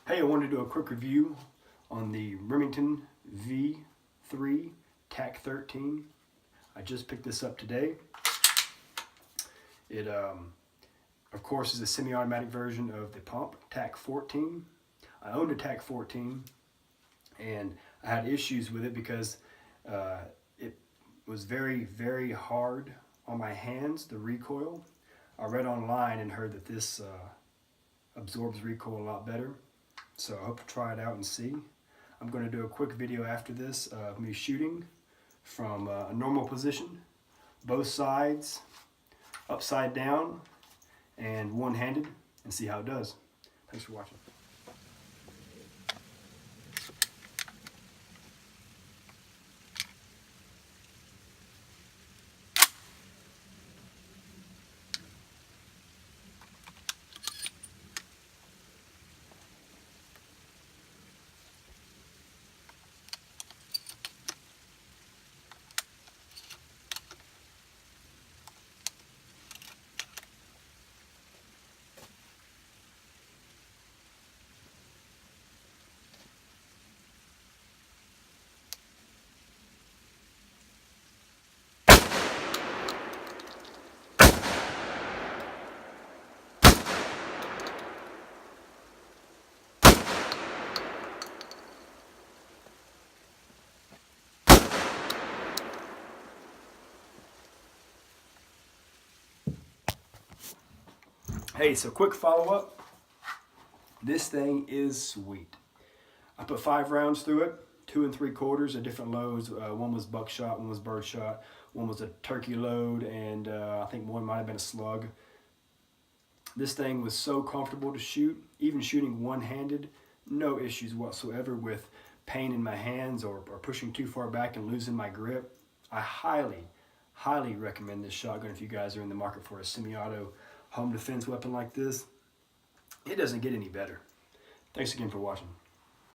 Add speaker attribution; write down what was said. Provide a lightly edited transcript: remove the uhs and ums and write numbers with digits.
Speaker 1: Hey, I wanted to do a quick review on the Remington V3 Tac-13. I just picked this up today. It, of course, is a semi-automatic version of the pump Tac-14. I owned a Tac-14, and I had issues with it because it was very, very hard on my hands, the recoil. I read online and heard that this absorbs recoil a lot better. So I hope to try it out and see. I'm going to do a quick video after this of me shooting from a normal position, both sides, upside down, and one-handed, and see how it does. Thanks for watching. Hey, so quick follow-up. This thing is sweet. I put 5 rounds through it, 2 3/4 at different loads. One was buckshot, one was birdshot, one was a turkey load, and I think one might have been a slug. This thing was so comfortable to shoot, even shooting one-handed, no issues whatsoever with pain in my hands or pushing too far back and losing my grip. I highly recommend this shotgun if you guys are in the market for a semi-auto home defense weapon like this. It doesn't get any better. Thanks again for watching.